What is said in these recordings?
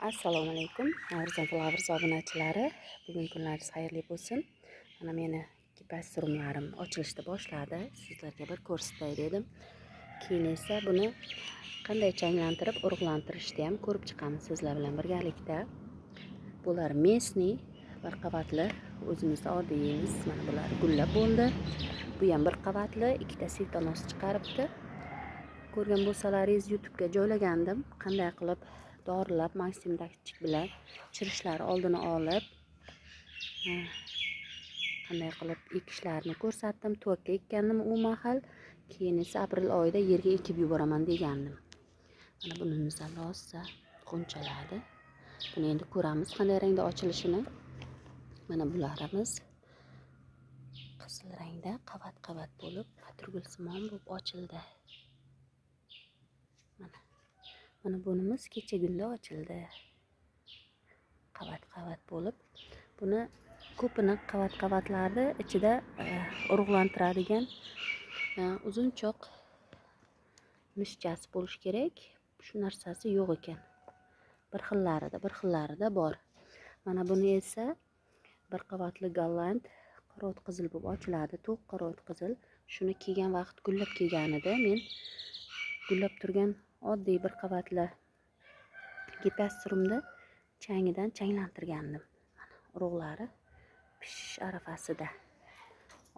Assalomu alaykum Arzon Flowers obunachilari. Bugun kunlaringiz xayrli bo'lsin. Mana meni kipas surumlarim ochilishni boshladi. Sizlarga bir ko'rsatay dedim. Keyin esa buni qanday changlantirib, urug'lantirishni ham ko'rib chiqamiz sizlar bilan birgalikda. Bular mesni bir qavatli, o'zimizda oddiy yeymiz. Mana bular gullab bo'ldi. Bu ham bir qavatli, ikkita sitonos chiqaribdi. Ko'rgan bo'lsalaringiz YouTube'ga joylagandim. Qanday qilib dorilab Maxim dachtchik bilan chirishlari oldini olib, qanday qilib ekishlarini ko'rsatdim. To'kka ekkandim u mahal, keyin esa aprel oyida yerga ekib yuboraman degandim. Mana bunimiz ham rosa qo'nchaladi. Buni endi ko'ramiz qanday rangda ochilishini. Mana bularimiz qizil rangda qavat-qavat bo'lib, atirgulsimon bo'lib ochildi. Mana bunimiz kecha gunda ochildi. Qavat-qavat bo'lib. Buni ko'pini qavat-qavatlarni ichida urug'lantiradigan uzunchoq mushchasi bo'lish kerak. Shu narsasi yo'q ekan. Bir xillarida bor. Mana buni esa bir qavatli golland qorot qizil bo'lib ochiladi. To'q qorot qizil. Shuni kelgan vaqt gullab kelganida men gullab turgan oddiy bir qavatli gipas surumda changidan changlantirgandim. Mana urug'lari pishish arafasida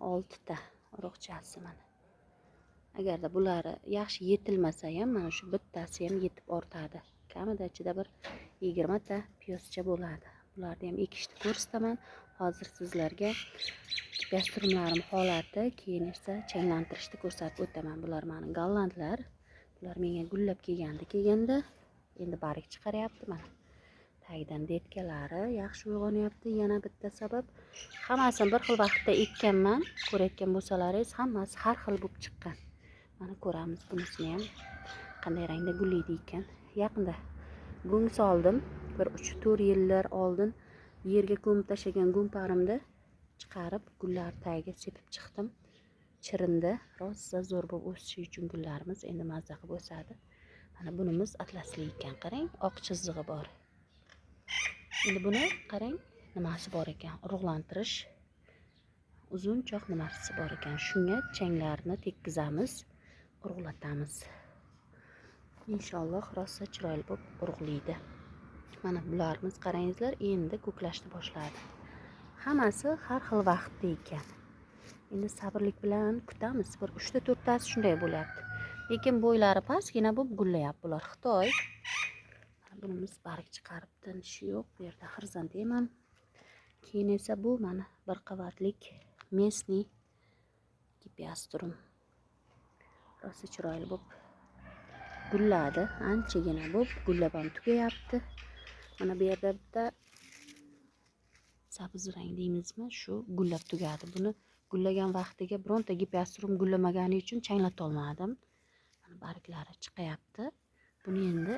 6 ta urug'chasi mana. Agarda bulari yaxshi yetilmasa ham mana shu bittasi ham yetib ortadi. Kamida ichida bir 20 ta piyozcha bo'ladi. Bularni ham ekishni ko'rsataman. Hozir sizlarga gipas surumlarim holati, keyin esa changlantirishni ko'rsatib o'taman. Bular meni gollandlar. Bular menga gullab kelganda endi barik chiqaryapti mana. Tagidan detkalari yaxshi uyg'onyapti. Yana bitta sabab, hammasini bir xil vaqtda ekkanman. Ko'rayotgan bo'lsalaringiz, hammasi har xil bo'lib chiqqan. Mana ko'ramiz bunisini ham qanday rangda gullaydi ekan. Yaqinda go'ng soldim. Bir 3-4 yillar oldin yerga ko'mib tashlagan go'mparimni chiqarib, gullar tagiga sepib chiqdim. Chirindi, rosa zo'r bo'lib o'sishi uchun gullarimiz endi mazza qilib o'sadi. Mana bunimiz atlasli ekan, qarang, oq chizig'i bor. Endi buni qarang, nimasi bor ekan, urug'lantirish uzunchoq nimasi bor ekan. Shunga changlarni tekkizamiz, urug'latamiz. Inshaalloh rosa chiroyli bo'lib urug'laydi. Mana bularimiz qarangizlar, endi ko'klashni boshladi. Hammasi har xil vaqtda ekan. Endi sabrlik bilan kutamiz. Bir 3 ta 4 tasi shunday bo'lyapti. Lekin bo'ylari pastgina bo'lib gullayapti bular. Xitoy. Bunimiz barik chiqaribdi, ishi yo'q. Bu yerda xirzand eman. Keyin esa bu mana bir qavatlik mesni gipiasturum. Rosa chiroyli bo'lib gulladi. Anchagina bo'lib gullab ham tugayapti. Mana bu yerda bitta sabz rang deymizmi, shu gullab tugadi. Buni gullagan vaqtiga bironta gipiasturum gullamagani uchun changlata olmadim. Mana bariklari chiqyapti. Buni endi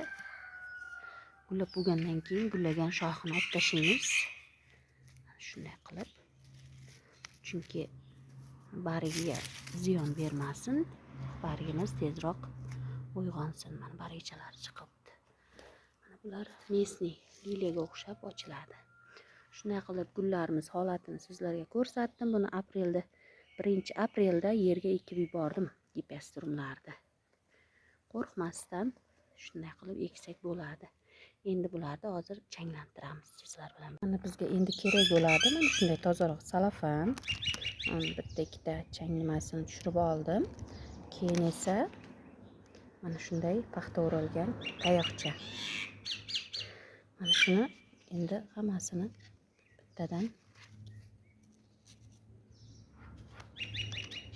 gullab bo'lgandan keyin gullagan shoxini olib tashlaymiz. Shunday qilib. Chunki barigiga ziyon bermasin. Barigimiz tezroq uyg'onsin. Mana barigchalari chiqibdi. Mana bular mesni liliyaga o'xshab ochiladi. Shunday qilib gullarimiz holatini sizlarga ko'rsatdim. Buni 1-aprelda yerga ekib yubordim gipiasturumlarda. Qo'rqmasdan shunday qilib eksak bo'ladi. Endi bularni hozir changlantiramiz sizlar bilan. Mana bizga endi kerak bo'ladi. Mana shunday tozaroq salafan. Bitta ikkita changlamasini tushirib oldim. Keyin esa mana shunday paxta o'ralgan tayoqcha. Mana shuni endi hammasini bittadan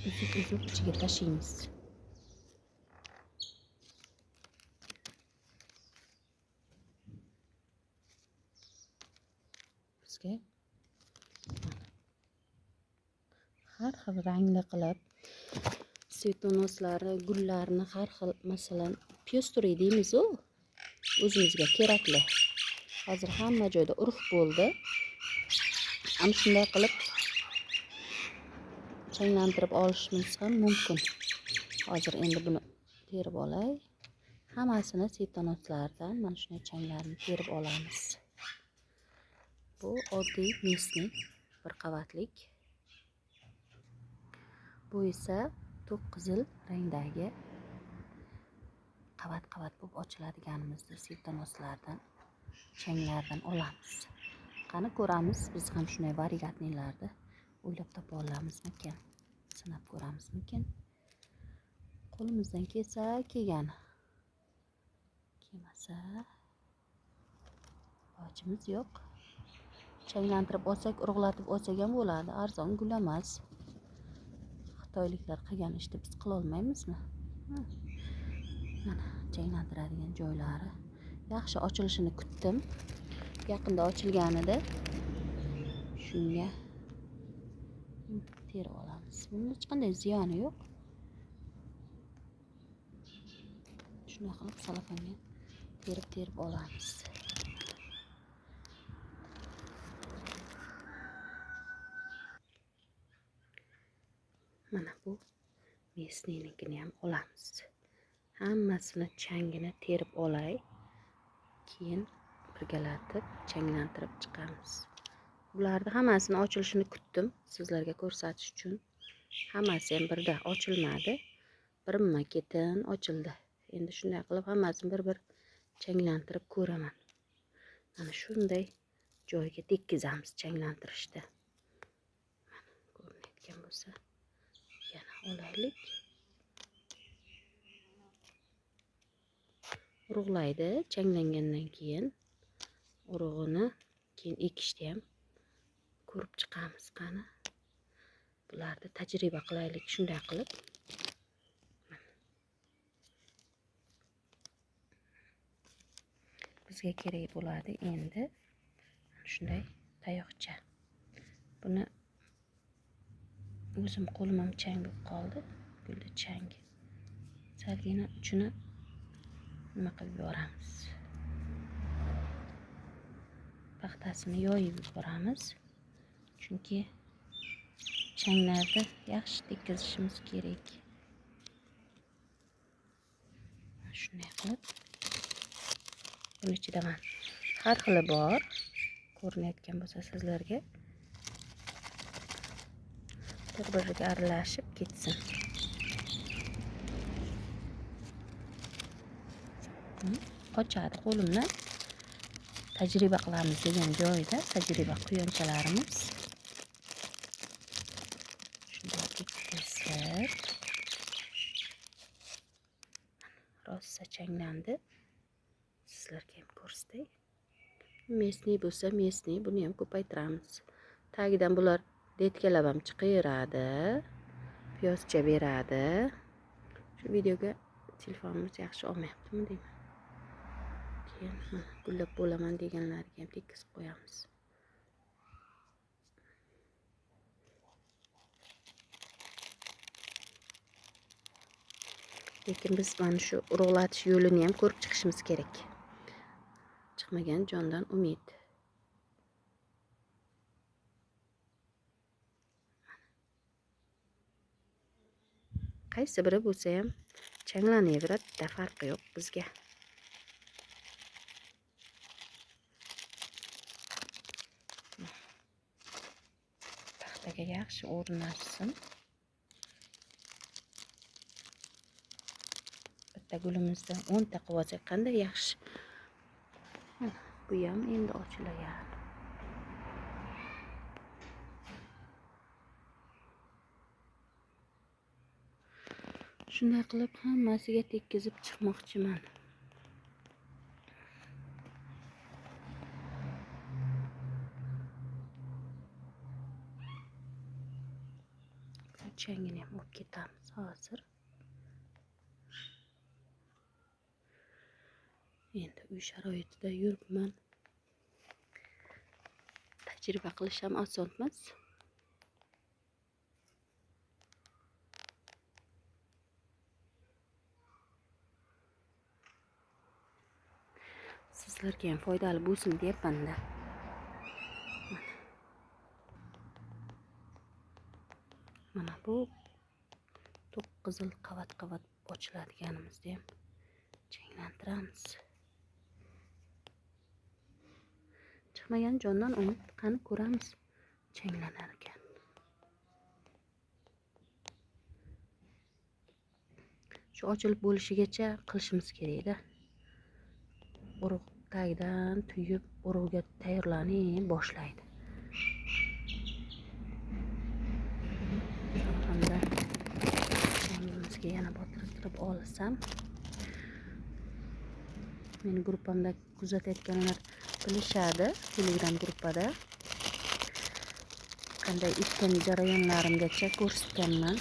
uzib ichiga tashlaymiz. Bizga har xil rangli qilib svetonoslari, gullarni har xil, masalan, piyosturi deymiz-ku, o'zimizga kerakli. Hozir hamma joyda urf bo'ldi. Ham shunday qilib changlantirib olishimiz ham mumkin. Hozir endi buni terib olay. Hammasini setonoslardan mana shunday changlarni terib olamiz. Bu oddiy mesni bir qavatlik. Bu esa to'q qizil rangdagi qavat-qavat bo'lib ochiladiganimizda setonoslardan, changlardan olamiz. Qani ko'ramiz, biz ham shunday variatnilarni o'ylab topa olamizmikan? Sinab ko'ramizmikan? Qo'limizdan kelsa kelgan. Kelmasa ilojimiz yo'q. Changlantirib olsak, urug'latib olsak ham bo'ladi. Arzon gul emas. Xitoyliklar qilgan ishni biz qila olmaymizmi? Mana changlantiradigan joylari. Yaxshi ochilishini kutdim. Yaqinda ochilganida shunga terib olamiz. Bunun hech qanday ziyoni yo'q. Shunday qilib salofanga terib olamiz. Mana bu mesninikini ham olamiz. Hammasini changini terib olay. Keyin birgalatib changlantirib chiqamiz. Bularni hammasini ochilishini kutdim sizlarga ko'rsatish uchun. Hammasi ham birda ochilmadi. Birma-ketin ochildi. Endi shunday qilib hammasini bir-bir changlantirib ko'raman. Mana shunday joyga tekkizamiz changlantirishda. Mana ko'rinayotgan bo'lsa, yana olaylik. Urug'laydi, changlangandan keyin urug'ini keyin ekishda ham ko'rib chiqamiz qani. Bularni tajriba qilaylik shunday qilib. Bizga kerak bo'ladi endi shunday tayoqcha. Buni o'zim qo'lim ham chang bo'lib qoldi. Gulni changi. Salgina uchini nima qilib yuboramiz? Paxtasini yoyib yuboramiz. Chunki changlarni yaxshi tekkizishimiz kerak. Shunday qilib buning ichida har xili bor. Ko'rinayotgan bo'lsa sizlarga bir-biriga aralashib ketsin. Qochadi qo'limdan. Tajriba qilamiz degan joyda tajriba quyonchalarimiz. Shunday tekkizib rosa changlandi. Sizlarga ham ko'rsatay. Mesni bo'lsa mesni, buni ham ko'paytiramiz. Tagidan bular detkalab ham chiqaveradi. Piyozcha beradi. Shu videoga telefonimiz yaxshi olmayaptimi deyman. Keyin gullab bo'laman deganlarga ham tekkizib qo'yamiz. Lekin biz mana shu urug'latish yo'lini ham ko'rib chiqishimiz kerak. Chiqmagan jondan umid. Qaysi biri bo'lsa ham changlanaveradi, farqi yo'q bizga. Taxtaga yaxshi o'rnashsin. Bitta gulimizdan 10 ta qilib olsak qanday yaxshi. Bu ham endi ochilayapti. Shunday qilib hammasiga tekkizib chiqmoqchiman. Changini ham olib ketamiz hozir. Endi uy sharoitida yuribman. Tajriba qilish ham oson emas. Sizlarga ham foydali bo'lsin deyapman-da. Mana bu to'q qizil qavat-qavat ochiladiganimizda ham changlantiramiz. Chiqmagan jondan umid, qani ko'ramiz, changlanar ekan. Shu ochilib bo'lishigacha qilishimiz kerak-da. Urug' tagidan tuyib urug'ga tayyorlanib boshlaydi. Hamda changimizga yana botirib olsam, meni gruppamda kuzatayotganlar bilishadi, Telegram gruppada qanday ekkan jarayonlarimgacha ko'rsatganman.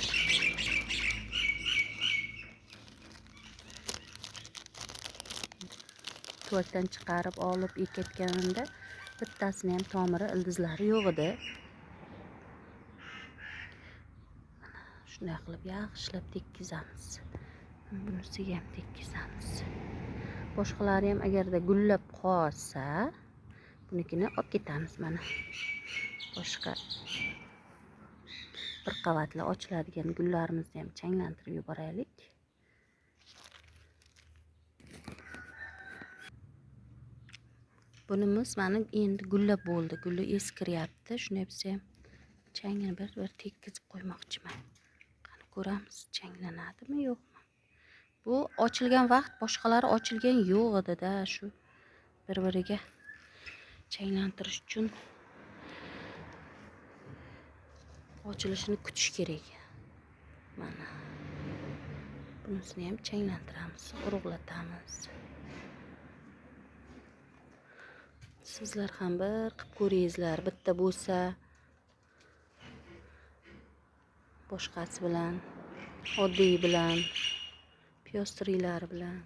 Tuvakdan chiqarib olib ekayotganimda bittasini ham tomiri, ildizlari yo'q edi. Shunday qilib yaxshilab tekkizamiz. Bunisiga ham tekkizamiz. Boshqalari ham agarda gullab qolsa, bunikini olib ketamiz mana. Boshqa bir qavatli ochiladigan gullarimizni ham changlantirib yuboraylik. Bunimiz mana endi gullab bo'ldi. Guli eskiryapti. Shunday bo'lsa ham changini bir tekkizib qo'ymoqchiman. Qani ko'ramiz, changlanadimi yo'qmi? Bu ochilgan vaqt boshqalari ochilgan yo'q edi-da, shu bir-biriga changlantirish uchun ochilishini kutish kerak. Mana. Bunisini ham changlantiramiz, urug'latamiz. Sizlar ham bir qilib ko'ringizlar, bitta bo'lsa boshqasi bilan, oddiy bilan, piyostriylari bilan.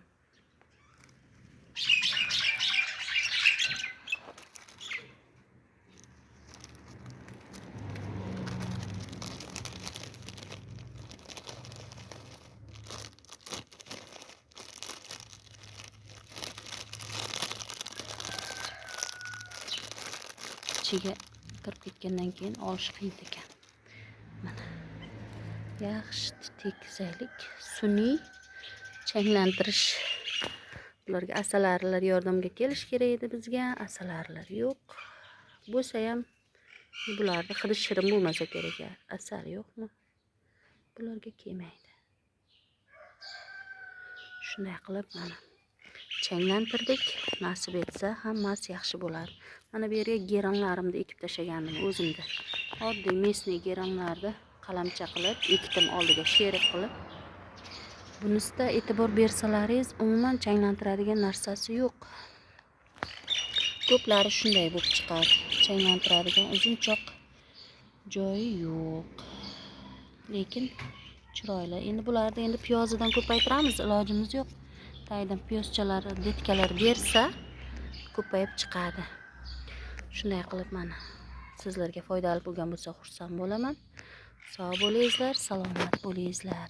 Ichiga kirib ketgandan keyin olish qiyin ekan. Mana. Yaxshi tekkizaylik. Sun'iy changlantirish. Bularga asalarilar yordamga kelish kerak edi bizga. Asalarilar yo'q. Bo'lsa ham bularda hidi shirin bo'lmasa kerak. Asal yo'qmi? Bularga kelmaydi. Shunday qilib mana changlantirdik. Nasib etsa hammasi yaxshi bo'ladi. Mana bu yerga geranlarimni ekib tashlagandim o'zimda. Oddiy mesniy geranlarni qalamcha qilib ekdim oldiga sherik qilib. Bunisida e'tibor bersalaringiz, umuman changlantiradigan narsasi yo'q. Ko'plari shunday bo'lib chiqadi. Changlantiradigan uzunchoq joyi yo'q. Lekin chiroyli. Endi bularni endi piyozidan ko'paytiramiz, ilojimiz yo'q. Tagidan piyozchalari, detkalar bersa ko'payib chiqadi. Shunday qilib mana sizlarga foydali bo'lgan bo'lsa xursand bo'laman. Sog' bo'lingizlar, salomat bo'lingizlar.